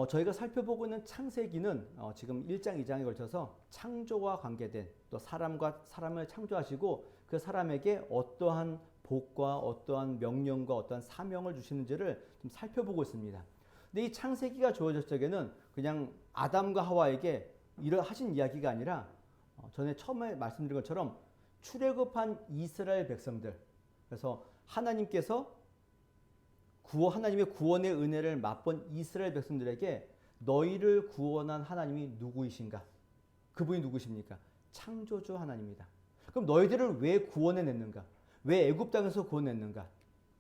저희가 살펴보고 있는 창세기는 지금 1장, 2장에 걸쳐서 창조와 관계된 또 사람과 사람을 창조하시고 그 사람에게 어떠한 복과 어떠한 명령과 어떠한 사명을 주시는지를 좀 살펴보고 있습니다. 근데 이 창세기가 주어질 적에는 그냥 아담과 하와에게 하신 이야기가 아니라 전에 처음에 말씀드린 것처럼 출애굽한 이스라엘 백성들, 그래서 하나님께서 하나님의 구원의 은혜를 맛본 이스라엘 백성들에게 너희를 구원한 하나님이 누구이신가? 그분이 누구십니까? 창조주 하나님이다. 그럼 너희들을 왜 구원해냈는가? 왜 애굽 땅에서 구원했는가?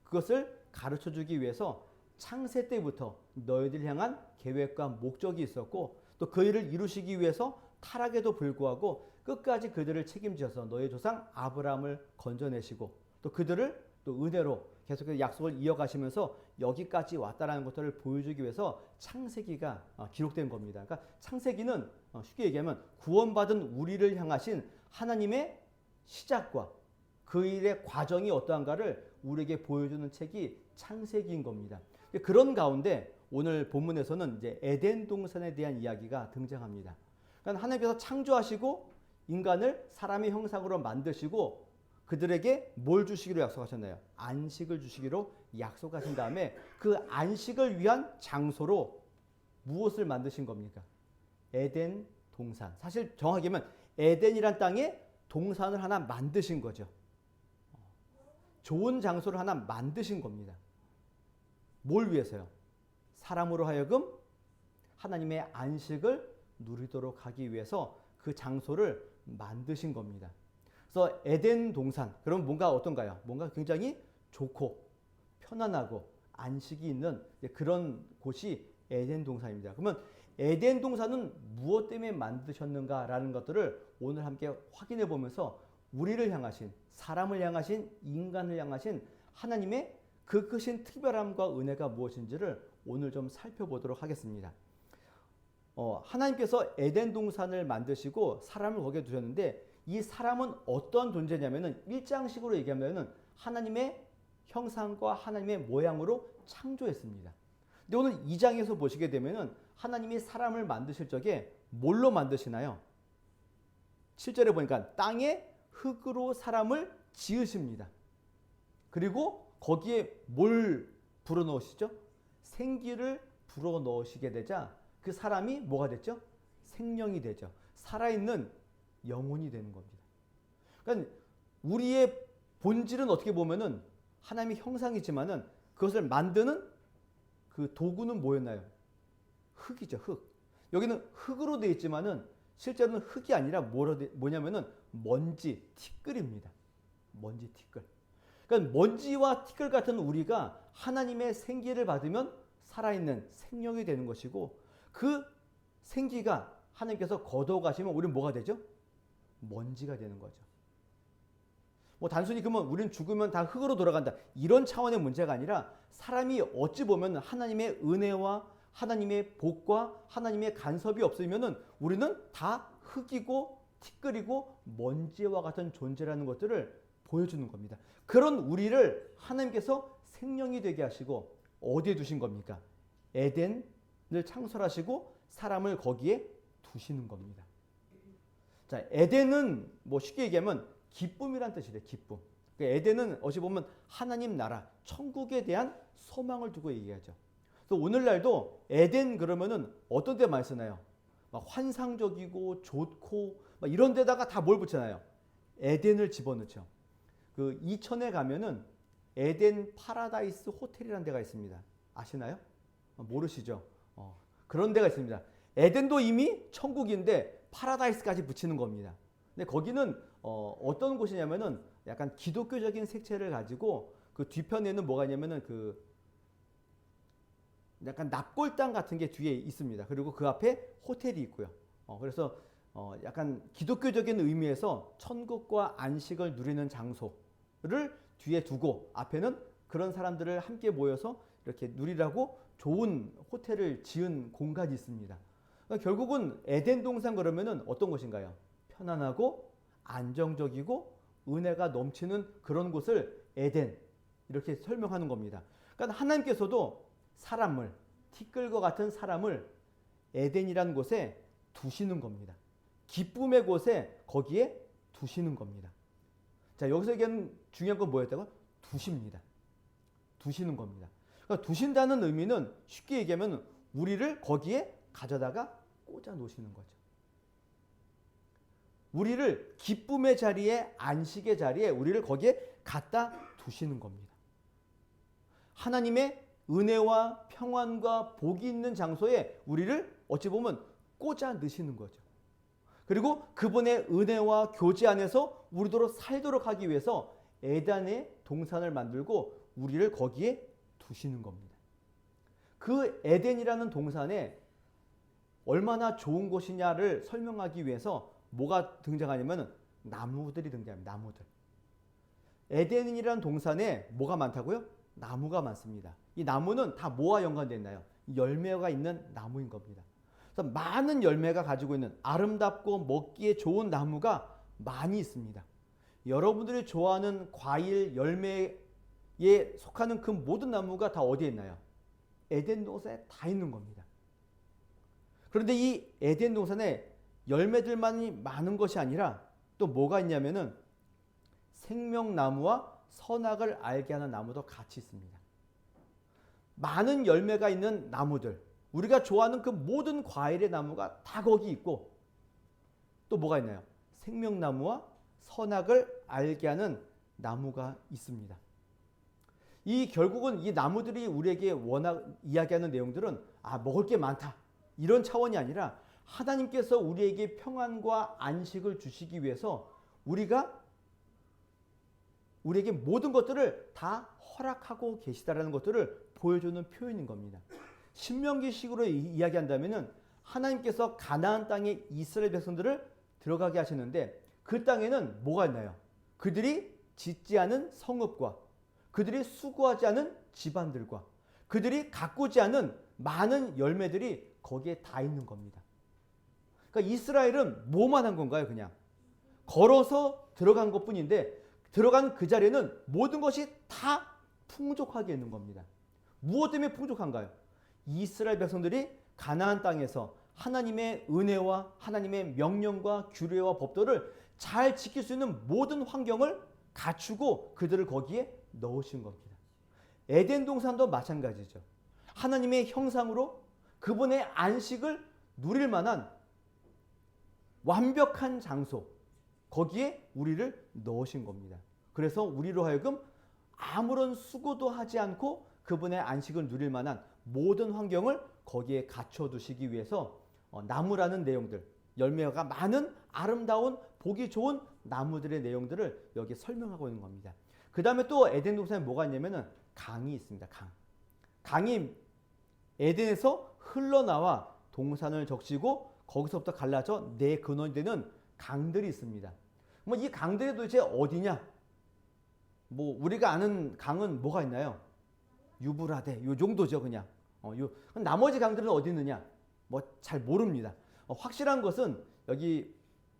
그것을 가르쳐주기 위해서 창세 때부터 너희들 향한 계획과 목적이 있었고 또 그 일을 이루시기 위해서 타락에도 불구하고 끝까지 그들을 책임져서 너희 조상 아브라함을 건져내시고 또 그들을 또 은혜로 계속해서 약속을 이어가시면서 여기까지 왔다라는 것들을 보여주기 위해서 창세기가 기록된 겁니다. 그러니까 창세기는 쉽게 얘기하면 구원받은 우리를 향하신 하나님의 시작과 그 일의 과정이 어떠한가를 우리에게 보여주는 책이 창세기인 겁니다. 그런 가운데 오늘 본문에서는 이제 에덴 동산에 대한 이야기가 등장합니다. 그러니까 하나님께서 창조하시고 인간을 사람의 형상으로 만드시고 그들에게 뭘 주시기로 약속하셨나요? 안식을 주시기로 약속하신 다음에 그 안식을 위한 장소로 무엇을 만드신 겁니까? 에덴 동산. 사실 정확하게 하면 에덴이란 땅에 동산을 하나 만드신 거죠. 좋은 장소를 하나 만드신 겁니다. 뭘 위해서요? 사람으로 하여금 하나님의 안식을 누리도록 하기 위해서 그 장소를 만드신 겁니다. 그래서 에덴 동산, 그럼 뭔가 어떤가요? 뭔가 굉장히 좋고 편안하고 안식이 있는 그런 곳이 에덴 동산입니다. 그러면 에덴 동산은 무엇 때문에 만드셨는가라는 것들을 오늘 함께 확인해 보면서 우리를 향하신, 사람을 향하신, 인간을 향하신 하나님의 그 크신 특별함과 은혜가 무엇인지를 오늘 좀 살펴보도록 하겠습니다. 하나님께서 에덴 동산을 만드시고 사람을 거기에 두셨는데 이 사람은 어떤 존재냐면은 1장식으로 얘기하면은 하나님의 형상과 하나님의 모양으로 창조했습니다. 근데 오늘 2장에서 보시게 되면은 하나님이 사람을 만드실 적에 뭘로 만드시나요? 7절에 보니까 땅에 흙으로 사람을 지으십니다. 그리고 거기에 뭘 불어넣으시죠? 생기를 불어넣으시게 되자 그 사람이 뭐가 됐죠? 생명이 되죠. 살아있는 영혼이 되는 겁니다. 그러니까 우리의 본질은 어떻게 보면은 하나님의 형상이지만은 그것을 만드는 그 도구는 뭐였나요? 흙이죠, 흙. 여기는 흙으로 되어 있지만은 실제로는 흙이 아니라 뭐냐면은 먼지, 티끌입니다. 먼지, 티끌. 그러니까 먼지와 티끌 같은 우리가 하나님의 생기를 받으면 살아있는 생명이 되는 것이고 그 생기가 하나님께서 거둬가시면 우리는 뭐가 되죠? 먼지가 되는 거죠. 뭐 단순히 그러면 우리는 죽으면 다 흙으로 돌아간다. 이런 차원의 문제가 아니라 사람이 어찌 보면 하나님의 은혜와 하나님의 복과 하나님의 간섭이 없으면은 우리는 다 흙이고 티끌이고 먼지와 같은 존재라는 것들을 보여주는 겁니다. 그런 우리를 하나님께서 생명이 되게 하시고 어디에 두신 겁니까? 에덴을 창설하시고 사람을 거기에 두시는 겁니다. 자, 에덴은 뭐 쉽게 얘기하면 기쁨이란 뜻이래요. 기쁨. 그러니까 에덴은 어찌 보면 하나님 나라, 천국에 대한 소망을 두고 얘기하죠. 그래서 오늘날도 에덴 그러면은 어떤 데 많이 쓰나요? 막 환상적이고 좋고 막 이런 데다가 다 뭘 붙여놔요? 에덴을 집어넣죠. 그 이천에 가면은 에덴 파라다이스 호텔이라는 데가 있습니다. 아시나요? 모르시죠? 그런 데가 있습니다. 에덴도 이미 천국인데 파라다이스까지 붙이는 겁니다. 근데 거기는 어떤 곳이냐면은 약간 기독교적인 색채를 가지고 그 뒤편에는 뭐가 있냐면은 그 약간 납골당 같은 게 뒤에 있습니다. 그리고 그 앞에 호텔이 있고요. 그래서 약간 기독교적인 의미에서 천국과 안식을 누리는 장소를 뒤에 두고 앞에는 그런 사람들을 함께 모여서 이렇게 누리라고 좋은 호텔을 지은 공간이 있습니다. 그러니까 결국은 에덴 동산 그러면은 어떤 곳인가요? 편안하고 안정적이고 은혜가 넘치는 그런 곳을 에덴 이렇게 설명하는 겁니다. 그러니까 하나님께서도 사람을 티끌과 같은 사람을 에덴이라는 곳에 두시는 겁니다. 기쁨의 곳에 거기에 두시는 겁니다. 자, 여기서 얘기하는 중요한 건 뭐였다고? 두십니다. 두시는 겁니다. 그러니까 두신다는 의미는 쉽게 얘기하면 우리를 거기에 가져다가 꽂아 놓으시는 거죠. 우리를 기쁨의 자리에, 안식의 자리에 우리를 거기에 갖다 두시는 겁니다. 하나님의 은혜와 평안과 복이 있는 장소에 우리를 어찌 보면 꽂아 넣으시는 거죠. 그리고 그분의 은혜와 교제 안에서 우리도 살도록 하기 위해서 에덴의 동산을 만들고 우리를 거기에 두시는 겁니다. 그 에덴이라는 동산에 얼마나 좋은 곳이냐를 설명하기 위해서 뭐가 등장하냐면 나무들이 등장합니다. 나무들. 에덴이라는 동산에 뭐가 많다고요? 나무가 많습니다. 이 나무는 다 뭐와 연관되어 있나요? 열매가 있는 나무인 겁니다. 그래서 많은 열매가 가지고 있는 아름답고 먹기에 좋은 나무가 많이 있습니다. 여러분들이 좋아하는 과일, 열매에 속하는 그 모든 나무가 다 어디에 있나요? 에덴 동산에 다 있는 겁니다. 그런데 이 에덴 동산에 열매들만이 많은 것이 아니라 또 뭐가 있냐면은 생명나무와 선악을 알게 하는 나무도 같이 있습니다. 많은 열매가 있는 나무들, 우리가 좋아하는 그 모든 과일의 나무가 다 거기 있고 또 뭐가 있나요? 생명나무와 선악을 알게 하는 나무가 있습니다. 이 결국은 이 나무들이 우리에게 워낙 이야기하는 내용들은 먹을 게 많다 이런 차원이 아니라 하나님께서 우리에게 평안과 안식을 주시기 위해서 우리에게 모든 것들을 다 허락하고 계시다라는 것들을 보여주는 표현인 겁니다. 신명기식으로 이야기한다면은 하나님께서 가나안 땅에 이스라엘 백성들을 들어가게 하셨는데 그 땅에는 뭐가 있나요? 그들이 짓지 않은 성읍과 그들이 수고하지 않은 집안들과 그들이 가꾸지 않은 많은 열매들이 거기에 다 있는 겁니다. 그러니까 이스라엘은 뭐만 한 건가요? 그냥 걸어서 들어간 것뿐인데 들어간 그 자리에는 모든 것이 다 풍족하게 있는 겁니다. 무엇 때문에 풍족한가요? 이스라엘 백성들이 가나안 땅에서 하나님의 은혜와 하나님의 명령과 규례와 법도를 잘 지킬 수 있는 모든 환경을 갖추고 그들을 거기에 넣으신 겁니다. 에덴 동산도 마찬가지죠. 하나님의 형상으로 그분의 안식을 누릴 만한 완벽한 장소, 거기에 우리를 넣으신 겁니다. 그래서 우리로 하여금 아무런 수고도 하지 않고 그분의 안식을 누릴 만한 모든 환경을 거기에 갖춰두시기 위해서 나무라는 내용들, 열매가 많은 아름다운 보기 좋은 나무들의 내용들을 여기 설명하고 있는 겁니다. 그 다음에 또 에덴 동산에 뭐가 있냐면은 강이 있습니다. 강이 에덴에서 흘러나와 동산을 적시고 거기서부터 갈라져 네 근원이 되는 강들이 있습니다. 이 강들이 도대체 어디냐? 우리가 아는 강은 뭐가 있나요? 유브라데 요 정도죠 그냥. 나머지 강들은 어디 있느냐? 잘 모릅니다. 확실한 것은 여기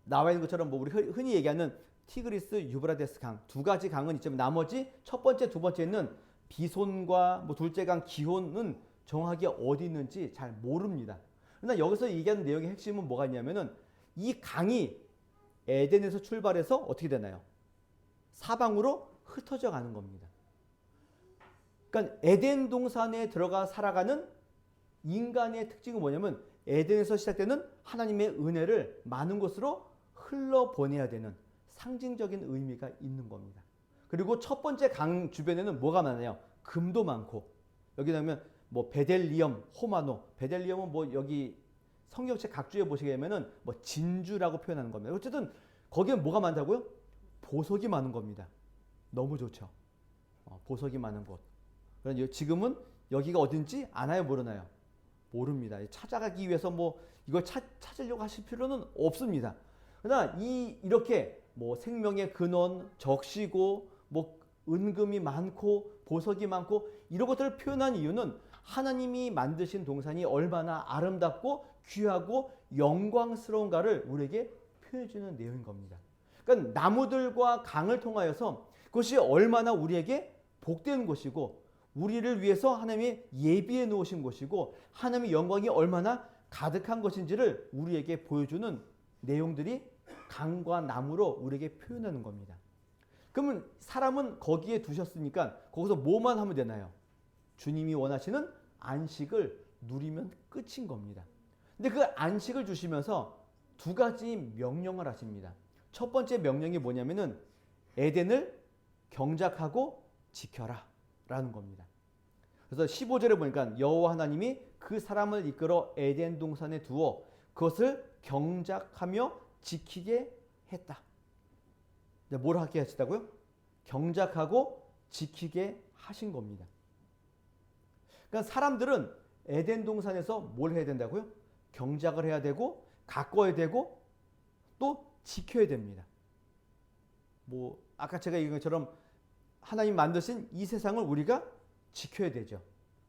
나와 있는 것처럼 우리 흔히 얘기하는 티그리스, 유브라데스 강 두 가지 강은 있지만 나머지 첫 번째, 두 번째는 비손과 둘째 강 기혼은 정확하게 어디 있는지 잘 모릅니다. 그러나 여기서 얘기하는 내용의 핵심은 뭐가 있냐면은 이 강이 에덴에서 출발해서 어떻게 되나요? 사방으로 흩어져 가는 겁니다. 그러니까 에덴 동산에 들어가 살아가는 인간의 특징은 뭐냐면 에덴에서 시작되는 하나님의 은혜를 많은 곳으로 흘러보내야 되는 상징적인 의미가 있는 겁니다. 그리고 첫 번째 강 주변에는 뭐가 많아요? 금도 많고 여기 보면 베델리엄, 호마노, 베델리엄은 여기 성경책 각주에 보시게 되면은 진주라고 표현하는 겁니다. 어쨌든 거기에 뭐가 많다고요? 보석이 많은 겁니다. 너무 좋죠. 보석이 많은 곳. 그런데 지금은 여기가 어딘지 아나요, 모르나요? 모릅니다. 찾아가기 위해서 이걸 찾으려고 하실 필요는 없습니다. 그러나 이렇게 생명의 근원, 적시고 은금이 많고 보석이 많고 이런 것들을 표현한 이유는 하나님이 만드신 동산이 얼마나 아름답고 귀하고 영광스러운가를 우리에게 표현해 주는 내용인 겁니다. 그러니까 나무들과 강을 통하여서 그것이 얼마나 우리에게 복된 곳이고 우리를 위해서 하나님이 예비해 놓으신 것이고 하나님의 영광이 얼마나 가득한 것인지를 우리에게 보여주는 내용들이 강과 나무로 우리에게 표현하는 겁니다. 그러면 사람은 거기에 두셨으니까 거기서 뭐만 하면 되나요? 주님이 원하시는 안식을 누리면 끝인 겁니다. 근데 그 안식을 주시면서 두 가지 명령을 하십니다. 첫 번째 명령이 뭐냐면은 에덴을 경작하고 지켜라 라는 겁니다. 그래서 15절에 보니까 여호와 하나님이 그 사람을 이끌어 에덴 동산에 두어 그것을 경작하며 지키게 했다. 뭘 하게 하시다고요? 경작하고 지키게 하신 겁니다. 그러니까 사람들은 에덴 동산에서 뭘 해야 된다고요? 경작을 해야 되고 가꿔야 되고 또 지켜야 됩니다. 뭐 아까 제가 얘기한 것처럼 하나님 만드신 이 세상을 우리가 지켜야 되죠.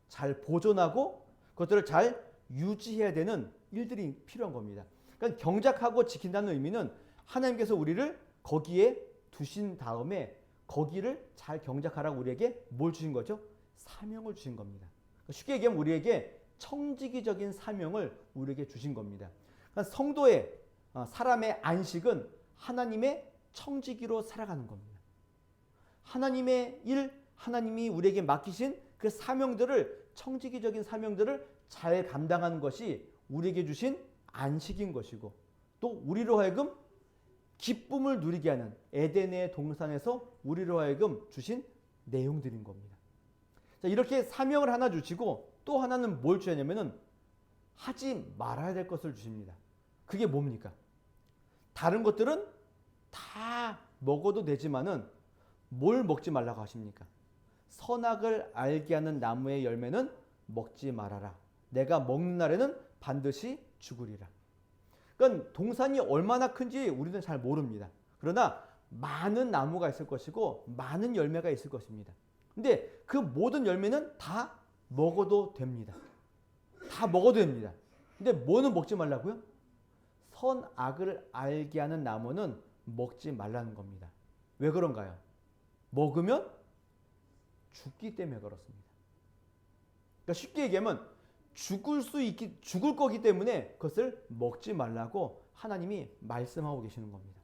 잘 보존하고 그것들을 잘 유지해야 되는 일들이 필요한 겁니다. 그러니까 경작하고 지킨다는 의미는 하나님께서 우리를 거기에 두신 다음에 거기를 잘 경작하라고 우리에게 뭘 주신 거죠? 사명을 주신 겁니다. 쉽게 얘기하면 우리에게 청지기적인 사명을 우리에게 주신 겁니다. 그러니까 성도의 사람의 안식은 하나님의 청지기로 살아가는 겁니다. 하나님의 일, 하나님이 우리에게 맡기신 그 사명들을 청지기적인 사명들을 잘 감당하는 것이 우리에게 주신 안식인 것이고 또 우리로 하여금 기쁨을 누리게 하는 에덴의 동산에서 우리로 하여금 주신 내용들인 겁니다. 자, 이렇게 사명을 하나 주시고 또 하나는 뭘 주셨냐면은 하지 말아야 될 것을 주십니다. 그게 뭡니까? 다른 것들은 다 먹어도 되지만은 뭘 먹지 말라고 하십니까? 선악을 알게 하는 나무의 열매는 먹지 말아라. 내가 먹는 날에는 반드시 죽으리라. 그러니까 동산이 얼마나 큰지 우리는 잘 모릅니다. 그러나 많은 나무가 있을 것이고 많은 열매가 있을 것입니다. 근데 그 모든 열매는 다 먹어도 됩니다. 다 먹어도 됩니다. 근데 뭐는 먹지 말라고요? 선악을 알게 하는 나무는 먹지 말라는 겁니다. 왜 그런가요? 먹으면 죽기 때문에 그렇습니다. 그러니까 쉽게 얘기하면 죽을 거기 때문에 그것을 먹지 말라고 하나님이 말씀하고 계시는 겁니다.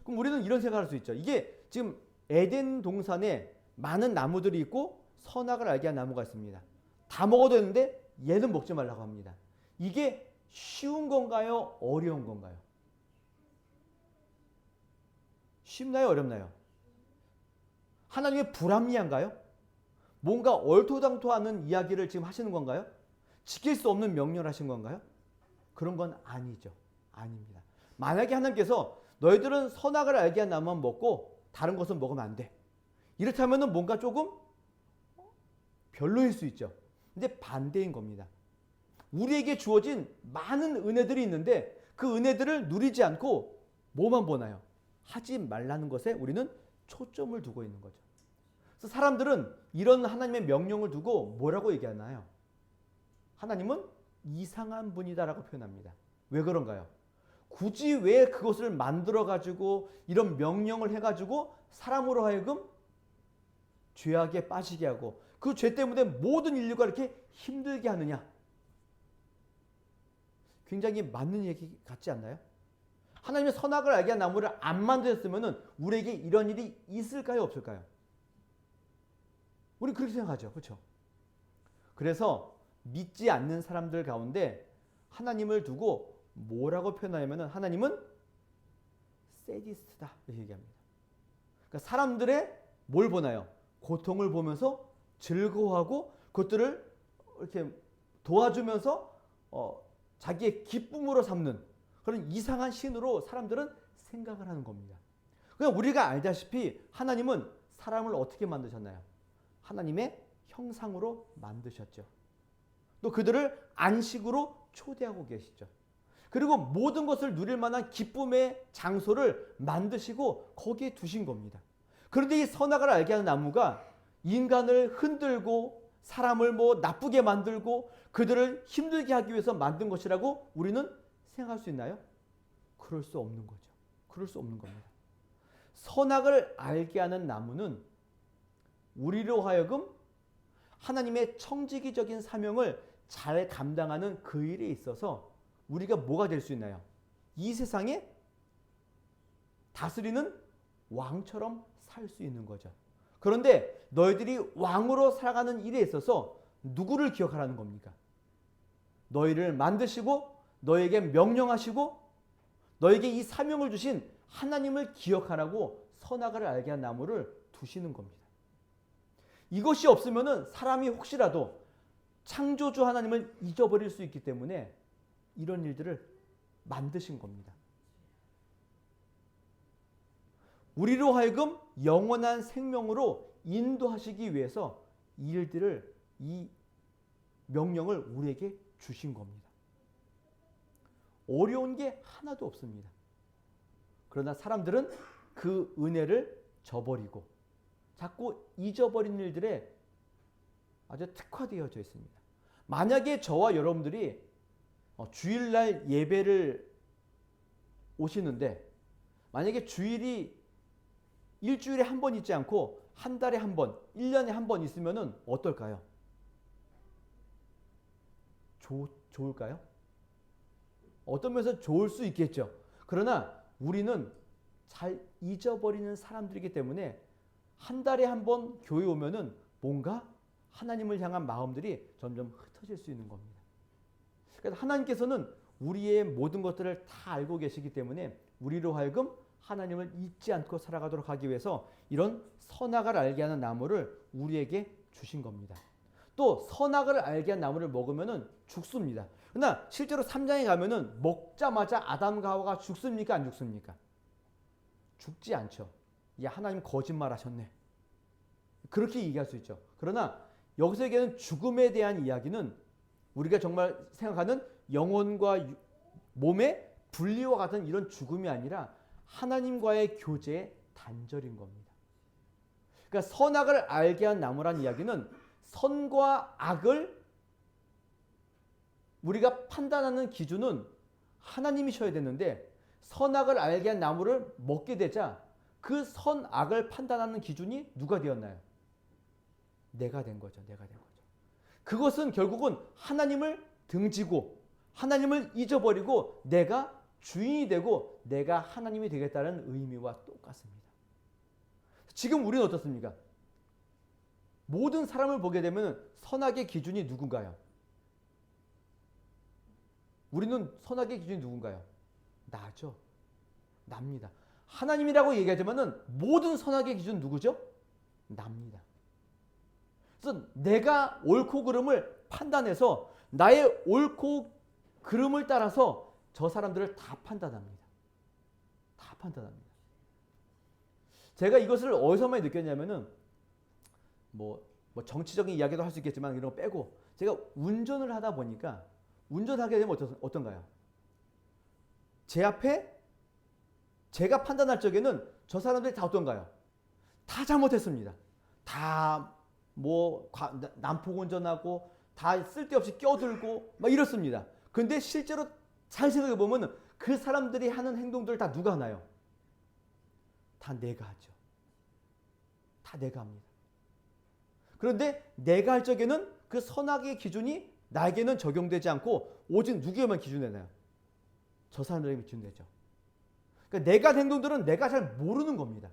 그럼 우리는 이런 생각을 할 수 있죠. 이게 지금 에덴 동산에 많은 나무들이 있고 선악을 알게 한 나무가 있습니다. 다 먹어도 되는데 얘는 먹지 말라고 합니다. 이게 쉬운 건가요? 어려운 건가요? 쉽나요? 어렵나요? 하나님의 불합리한가요? 뭔가 얼토당토하는 이야기를 지금 하시는 건가요? 지킬 수 없는 명령을 하신 건가요? 그런 건 아니죠. 아닙니다. 만약에 하나님께서 너희들은 선악을 알게 한 나무만 먹고 다른 것은 먹으면 안 돼. 이렇다면 뭔가 조금 별로일 수 있죠. 근데 반대인 겁니다. 우리에게 주어진 많은 은혜들이 있는데 그 은혜들을 누리지 않고 뭐만 보나요? 하지 말라는 것에 우리는 초점을 두고 있는 거죠. 그래서 사람들은 이런 하나님의 명령을 두고 뭐라고 얘기하나요? 하나님은 이상한 분이다라고 표현합니다. 왜 그런가요? 굳이 왜 그것을 만들어가지고 이런 명령을 해가지고 사람으로 하여금 죄악에 빠지게 하고 그 죄 때문에 모든 인류가 이렇게 힘들게 하느냐? 굉장히 맞는 얘기 같지 않나요? 하나님의 선악을 알게 한 나무를 안 만드셨으면 우리에게 이런 일이 있을까요? 없을까요? 우리 그렇게 생각하죠. 그렇죠? 그래서 믿지 않는 사람들 가운데 하나님을 두고 뭐라고 표현하냐면 하나님은 세디스트다 이렇게 얘기합니다. 그러니까 사람들의 뭘 보나요? 고통을 보면서 즐거워하고 그것들을 이렇게 도와주면서 자기의 기쁨으로 삼는 그런 이상한 신으로 사람들은 생각을 하는 겁니다. 그냥 우리가 알다시피 하나님은 사람을 어떻게 만드셨나요? 하나님의 형상으로 만드셨죠. 또 그들을 안식으로 초대하고 계시죠. 그리고 모든 것을 누릴 만한 기쁨의 장소를 만드시고 거기에 두신 겁니다. 그런데 이 선악을 알게 하는 나무가 인간을 흔들고 사람을 나쁘게 만들고 그들을 힘들게 하기 위해서 만든 것이라고 우리는 생각할 수 있나요? 그럴 수 없는 거죠. 그럴 수 없는 겁니다. 선악을 알게 하는 나무는 우리로 하여금 하나님의 청지기적인 사명을 잘 감당하는 그 일에 있어서 우리가 뭐가 될 수 있나요? 이 세상에 다스리는 왕처럼 살 수 있는 거죠. 그런데 너희들이 왕으로 살아가는 일에 있어서 누구를 기억하라는 겁니까? 너희를 만드시고 너에게 명령하시고 너에게 이 사명을 주신 하나님을 기억하라고 선악을 알게 한 나무를 두시는 겁니다. 이것이 없으면 사람이 혹시라도 창조주 하나님을 잊어버릴 수 있기 때문에 이런 일들을 만드신 겁니다. 우리로 하여금 영원한 생명으로 인도하시기 위해서 이 일들을, 이 명령을 우리에게 주신 겁니다. 어려운 게 하나도 없습니다. 그러나 사람들은 그 은혜를 저버리고 자꾸 잊어버린 일들에 아주 특화되어져 있습니다. 만약에 저와 여러분들이 주일날 예배를 오시는데 만약에 주일이 일주일에 한 번 있지 않고 한 달에 한 번, 1년에 한 번 있으면 어떨까요? 좋을까요? 어떤 면에서 좋을 수 있겠죠. 그러나 우리는 잘 잊어버리는 사람들이기 때문에 한 달에 한 번 교회 오면은 뭔가 하나님을 향한 마음들이 점점 흩어질 수 있는 겁니다. 그래서 하나님께서는 우리의 모든 것들을 다 알고 계시기 때문에 우리로 하여금 하나님을 잊지 않고 살아가도록 하기 위해서 이런 선악을 알게 하는 나무를 우리에게 주신 겁니다. 또 선악을 알게 한 나무를 먹으면 죽습니다. 그러나 실제로 3장에 가면은 먹자마자 아담과 하와가 죽습니까? 안 죽습니까? 죽지 않죠. 야, 하나님 거짓말 하셨네. 그렇게 얘기할 수 있죠. 그러나 여기서 얘기하는 죽음에 대한 이야기는 우리가 정말 생각하는 영혼과 몸의 분리와 같은 이런 죽음이 아니라 하나님과의 교제의 단절인 겁니다. 그러니까 선악을 알게 한 나무란 이야기는 선과 악을 우리가 판단하는 기준은 하나님이셔야 되는데 선악을 알게 한 나무를 먹게 되자 그 선악을 판단하는 기준이 누가 되었나요? 내가 된 거죠. 내가 된 거죠. 그것은 결국은 하나님을 등지고 하나님을 잊어버리고 내가 주인이 되고 내가 하나님이 되겠다는 의미와 똑같습니다. 지금 우리는 어떻습니까? 모든 사람을 보게 되면 선악의 기준이 누군가요? 우리는 선악의 기준이 누군가요? 나죠. 납니다. 하나님이라고 얘기하지만 모든 선악의 기준은 누구죠? 납니다. 그래서 내가 옳고 그름을 판단해서 나의 옳고 그름을 따라서 저 사람들을 다 판단합니다. 다 판단합니다. 제가 이것을 어디서 많이 느꼈냐면은 뭐 정치적인 이야기도 할 수 있겠지만 이런 거 빼고 제가 운전을 하다 보니까 운전하게 되면 어떤가요? 제 앞에 제가 판단할 적에는 저 사람들이 다 어떤가요? 다 잘못했습니다. 다 난폭 운전하고 다 쓸데없이 껴들고 막 이렇습니다. 근데 실제로 잘 생각해 보면 그 사람들이 하는 행동들 다 누가 하나요? 다 내가 하죠. 다 내가 합니다. 그런데 내가 할 적에는 그 선악의 기준이 나에게는 적용되지 않고 오직 누구에만 기준되나요? 저 사람들에게 기준되죠. 그러니까 내가 한 행동들은 내가 잘 모르는 겁니다.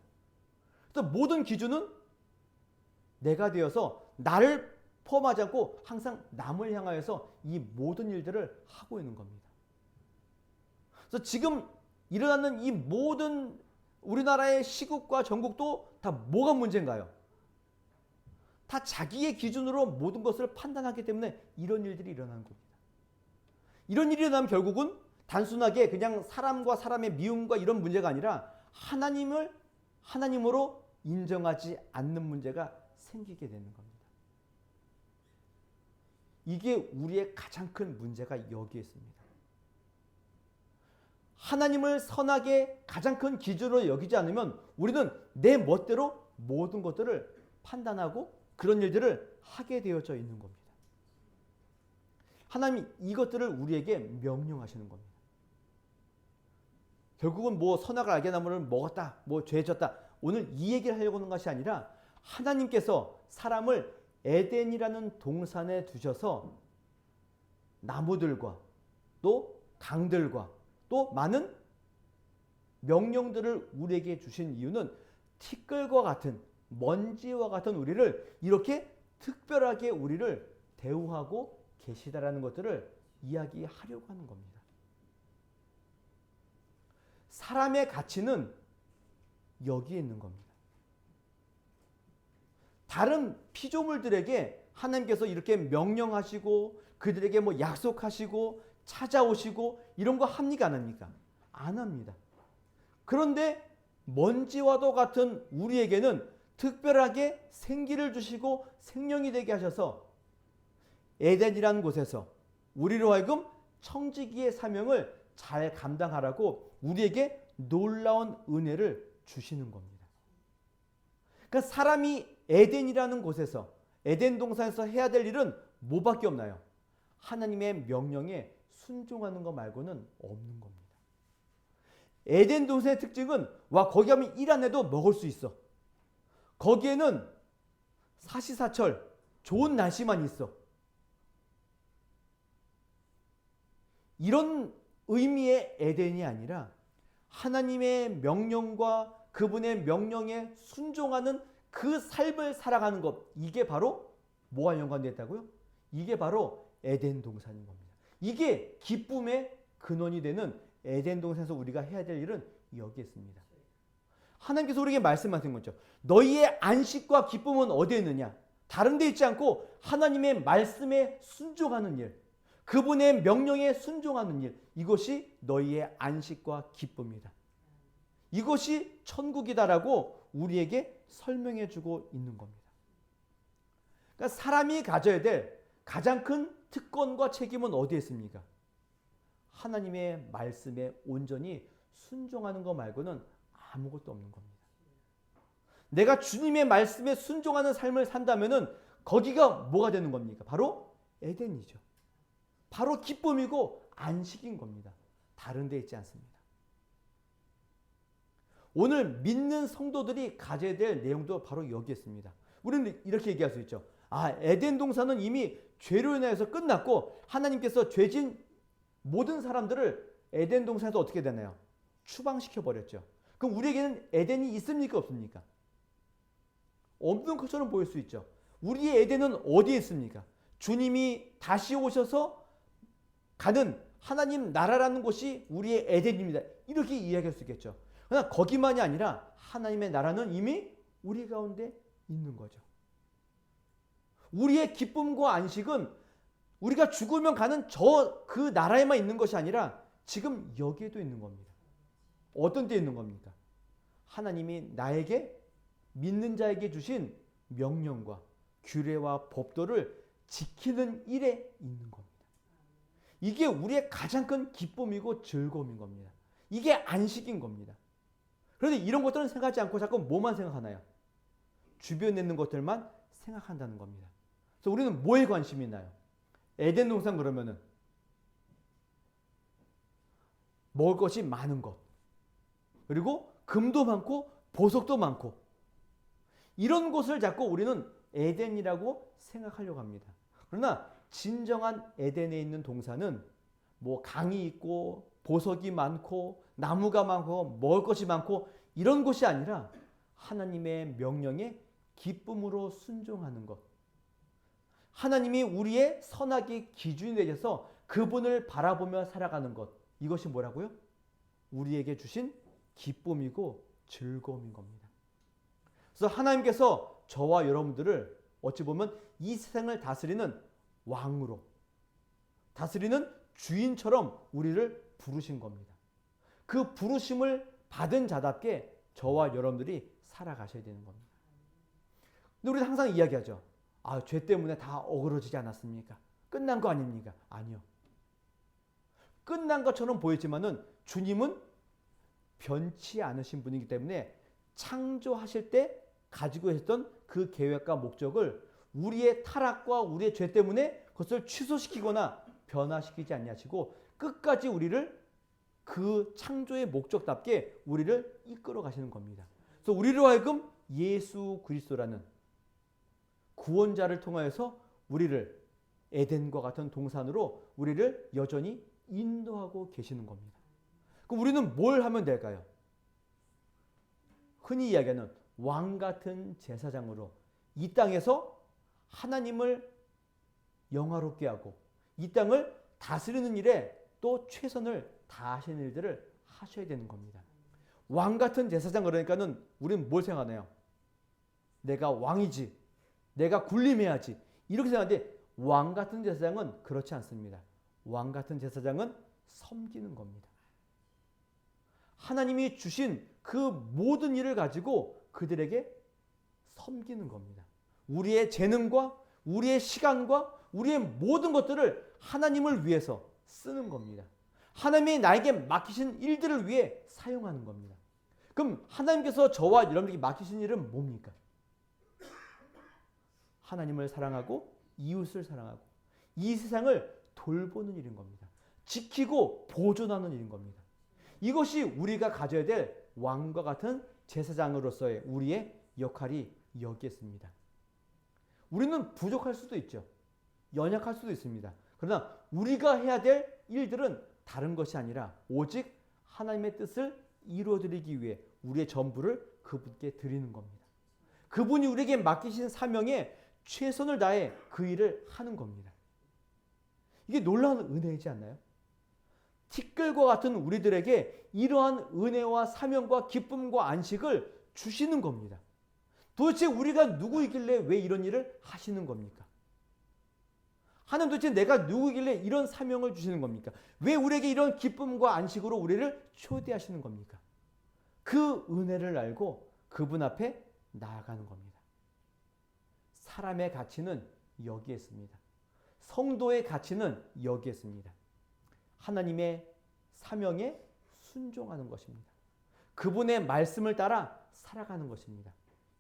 그래서 모든 기준은 내가 되어서 나를 포함하지 않고 항상 남을 향하여서 이 모든 일들을 하고 있는 겁니다. 그래서 지금 일어나는 이 모든 우리나라의 시국과 전국도 다 뭐가 문제인가요? 다 자기의 기준으로 모든 것을 판단하기 때문에 이런 일들이 일어나는 겁니다. 이런 일이 일어나면 결국은 단순하게 그냥 사람과 사람의 미움과 이런 문제가 아니라 하나님을 하나님으로 인정하지 않는 문제가 생기게 되는 겁니다. 이게 우리의 가장 큰 문제가 여기에 있습니다. 하나님을 선하게 가장 큰 기준으로 여기지 않으면 우리는 내 멋대로 모든 것들을 판단하고 그런 일들을 하게 되어져 있는 겁니다. 하나님이 이것들을 우리에게 명령하시는 겁니다. 결국은 선악을 알게 나무를 먹었다, 죄졌다. 오늘 이 얘기를 하려고 하는 것이 아니라 하나님께서 사람을 에덴이라는 동산에 두셔서 나무들과 또 강들과 또 많은 명령들을 우리에게 주신 이유는 티끌과 같은 먼지와 같은 우리를 이렇게 특별하게 우리를 대우하고 계시다라는 것들을 이야기하려고 하는 겁니다. 사람의 가치는 여기에 있는 겁니다. 다른 피조물들에게 하나님께서 이렇게 명령하시고 그들에게 뭐 약속하시고 찾아오시고 이런 거 합니까? 안 합니까? 안 합니다. 그런데 먼지와도 같은 우리에게는 특별하게 생기를 주시고 생명이 되게 하셔서 에덴이라는 곳에서 우리로 하여금 청지기의 사명을 잘 감당하라고 우리에게 놀라운 은혜를 주시는 겁니다. 그러니까 사람이 에덴이라는 곳에서 에덴 동산에서 해야 될 일은 뭐밖에 없나요? 하나님의 명령에 순종하는 것 말고는 없는 겁니다. 에덴 동산의 특징은 와 거기 가면 일 안 해도 먹을 수 있어. 거기에는 사시사철 좋은 날씨만 있어. 이런 의미의 에덴이 아니라 하나님의 명령과 그분의 명령에 순종하는 그 삶을 살아가는 것, 이게 바로 뭐와 연관되어 있다고요? 이게 바로 에덴 동산인 겁니다. 이게 기쁨의 근원이 되는 에덴 동산에서 우리가 해야 될 일은 여기에 있습니다. 하나님께서 우리에게 말씀하신 거죠. 너희의 안식과 기쁨은 어디에 있느냐? 다른 데 있지 않고 하나님의 말씀에 순종하는 일, 그분의 명령에 순종하는 일, 이것이 너희의 안식과 기쁨이다. 이것이 천국이다라고 우리에게 설명해 주고 있는 겁니다. 그러니까 사람이 가져야 될 가장 큰 특권과 책임은 어디에 있습니까? 하나님의 말씀에 온전히 순종하는 것 말고는 아무것도 없는 겁니다. 내가 주님의 말씀에 순종하는 삶을 산다면은 거기가 뭐가 되는 겁니까? 바로 에덴이죠. 바로 기쁨이고 안식인 겁니다. 다른 데 있지 않습니다. 오늘 믿는 성도들이 가져야 될 내용도 바로 여기에 있습니다. 우리는 이렇게 얘기할 수 있죠. 아, 에덴 동산은 이미 죄로 인하여서 끝났고 하나님께서 죄진 모든 사람들을 에덴 동산에서 어떻게 되나요? 추방시켜 버렸죠. 그럼 우리에게는 에덴이 있습니까? 없습니까? 없는 것처럼 보일 수 있죠. 우리의 에덴은 어디에 있습니까? 주님이 다시 오셔서 가는 하나님 나라라는 곳이 우리의 에덴입니다. 이렇게 이야기할 수 있겠죠. 그러나 거기만이 아니라 하나님의 나라는 이미 우리 가운데 있는 거죠. 우리의 기쁨과 안식은 우리가 죽으면 가는 그 나라에만 있는 것이 아니라 지금 여기에도 있는 겁니다. 어떤 데 있는 겁니까? 하나님이 나에게 믿는 자에게 주신 명령과 규례와 법도를 지키는 일에 있는 겁니다. 이게 우리의 가장 큰 기쁨이고 즐거움인 겁니다. 이게 안식인 겁니다. 그런데 이런 것들은 생각하지 않고 자꾸 뭐만 생각하나요? 주변에 있는 것들만 생각한다는 겁니다. 그래서 우리는 뭐에 관심이 있나요? 에덴 동산 그러면은 먹을 것이 많은 것, 그리고 금도 많고 보석도 많고 이런 곳을 자꾸 우리는 에덴이라고 생각하려고 합니다. 그러나 진정한 에덴에 있는 동산은 뭐 강이 있고 보석이 많고 나무가 많고 먹을 것이 많고 이런 곳이 아니라 하나님의 명령에 기쁨으로 순종하는 것. 하나님이 우리의 선악의 기준이 되셔서 그분을 바라보며 살아가는 것. 이것이 뭐라고요? 우리에게 주신 기쁨이고 즐거움인 겁니다. 그래서 하나님께서 저와 여러분들을 어찌 보면 이 세상을 다스리는 왕으로, 다스리는 주인처럼 우리를 부르신 겁니다. 그 부르심을 받은 자답게 저와 여러분들이 살아가셔야 되는 겁니다. 근데 우리는 항상 이야기하죠. 아, 죄 때문에 다 어그러지지 않았습니까? 끝난 거 아닙니까? 아니요. 끝난 것처럼 보이지만은 주님은 변치 않으신 분이기 때문에 창조하실 때 가지고 계셨던 그 계획과 목적을 우리의 타락과 우리의 죄 때문에 그것을 취소시키거나 변화시키지 아니하시고 끝까지 우리를 그 창조의 목적답게 우리를 이끌어 가시는 겁니다. 그래서 우리로 하여금 예수 그리스도라는 구원자를 통하여서 우리를 에덴과 같은 동산으로 우리를 여전히 인도하고 계시는 겁니다. 그럼 우리는 뭘 하면 될까요? 흔히 이야기하는 왕 같은 제사장으로 이 땅에서 하나님을 영화롭게 하고 이 땅을 다스리는 일에 또 최선을 다하시는 일들을 하셔야 되는 겁니다. 왕 같은 제사장 그러니까는 우리는 뭘 생각하나요? 내가 왕이지, 내가 군림해야지 이렇게 생각하는데 왕 같은 제사장은 그렇지 않습니다. 왕 같은 제사장은 섬기는 겁니다. 하나님이 주신 그 모든 일을 가지고 그들에게 섬기는 겁니다. 우리의 재능과 우리의 시간과 우리의 모든 것들을 하나님을 위해서 쓰는 겁니다. 하나님이 나에게 맡기신 일들을 위해 사용하는 겁니다. 그럼 하나님께서 저와 여러분에게 맡기신 일은 뭡니까? 하나님을 사랑하고 이웃을 사랑하고 이 세상을 돌보는 일인 겁니다. 지키고 보존하는 일인 겁니다. 이것이 우리가 가져야 될 왕과 같은 제사장으로서의 우리의 역할이 여기에 있습니다. 우리는 부족할 수도 있죠. 연약할 수도 있습니다. 그러나 우리가 해야 될 일들은 다른 것이 아니라 오직 하나님의 뜻을 이루어드리기 위해 우리의 전부를 그분께 드리는 겁니다. 그분이 우리에게 맡기신 사명에 최선을 다해 그 일을 하는 겁니다. 이게 놀라운 은혜이지 않나요? 티끌과 같은 우리들에게 이러한 은혜와 사명과 기쁨과 안식을 주시는 겁니다. 도대체 우리가 누구이길래 왜 이런 일을 하시는 겁니까? 하나님 도대체 내가 누구이길래 이런 사명을 주시는 겁니까? 왜 우리에게 이런 기쁨과 안식으로 우리를 초대하시는 겁니까? 그 은혜를 알고 그분 앞에 나아가는 겁니다. 사람의 가치는 여기에 있습니다. 성도의 가치는 여기에 있습니다. 하나님의 사명에 순종하는 것입니다. 그분의 말씀을 따라 살아가는 것입니다.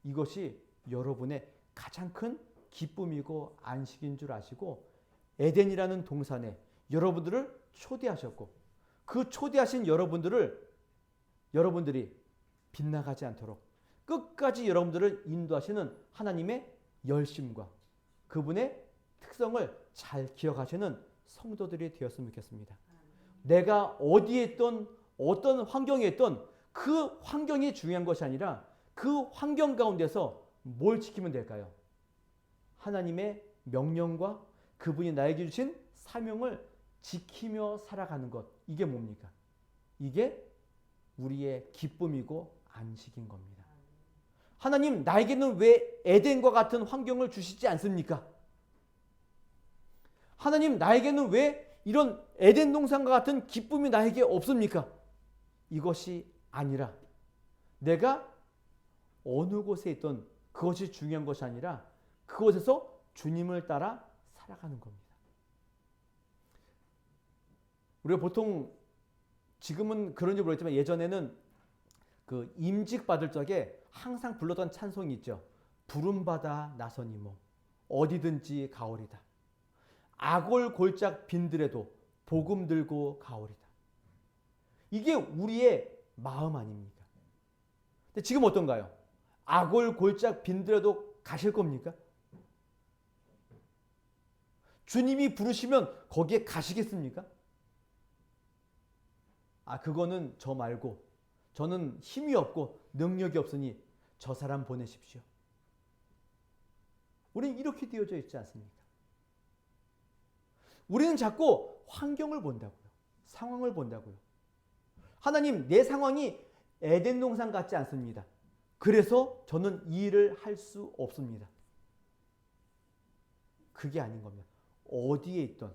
이것이 여러분의 가장 큰 기쁨이고 안식인 줄 아시고 에덴이라는 동산에 여러분들을 초대하셨고 그 초대하신 여러분들이 빗나가지 않도록 끝까지 여러분들을 인도하시는 하나님의 열심과 그분의 특성을 잘 기억하시는 성도들이 되었으면 좋겠습니다. 내가 어디에 있던 어떤 환경에 있던 그 환경이 중요한 것이 아니라 그 환경 가운데서 뭘 지키면 될까요? 하나님의 명령과 그분이 나에게 주신 사명을 지키며 살아가는 것. 이게 뭡니까? 이게 우리의 기쁨이고 안식인 겁니다. 하나님 나에게는 왜 에덴과 같은 환경을 주시지 않습니까? 하나님 나에게는 왜 이런 에덴 동산과 같은 기쁨이 나에게 없습니까? 이것이 아니라 내가 어느 곳에 있던 그것이 중요한 것이 아니라 그곳에서 주님을 따라 살아가는 겁니다. 우리가 보통 지금은 그런지 모르겠지만 예전에는 그 임직 받을 적에 항상 불렀던 찬송이 있죠. 부름받아 나서니모 어디든지 가오리다. 아골 골짝 빈들에도 복음 들고 가오리다. 이게 우리의 마음 아닙니까? 근데 지금 어떤가요? 아골 골짝 빈들에도 가실 겁니까? 주님이 부르시면 거기에 가시겠습니까? 그거는 저 말고 저는 힘이 없고 능력이 없으니 저 사람 보내십시오. 우리는 이렇게 되어져 있지 않습니까? 우리는 자꾸 환경을 본다고요. 상황을 본다고요. 하나님, 내 상황이 에덴 동산 같지 않습니다. 그래서 저는 이 일을 할 수 없습니다. 그게 아닌 겁니다. 어디에 있던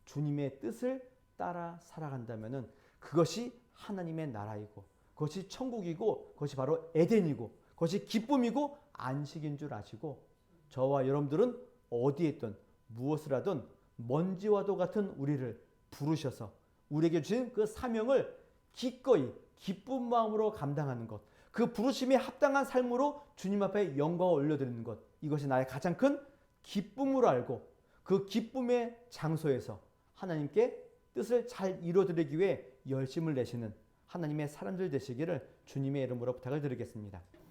주님의 뜻을 따라 살아간다면 그것이 하나님의 나라이고 그것이 천국이고 그것이 바로 에덴이고 그것이 기쁨이고 안식인 줄 아시고 저와 여러분들은 어디에 있든 무엇을 하든 먼지와도 같은 우리를 부르셔서 우리에게 주신 그 사명을 기꺼이 기쁜 마음으로 감당하는 것, 그 부르심에 합당한 삶으로 주님 앞에 영광을 올려드리는 것, 이것이 나의 가장 큰 기쁨으로 알고 그 기쁨의 장소에서 하나님께 뜻을 잘 이루어드리기 위해 열심을 내시는 하나님의 사람들 되시기를 주님의 이름으로 부탁을 드리겠습니다.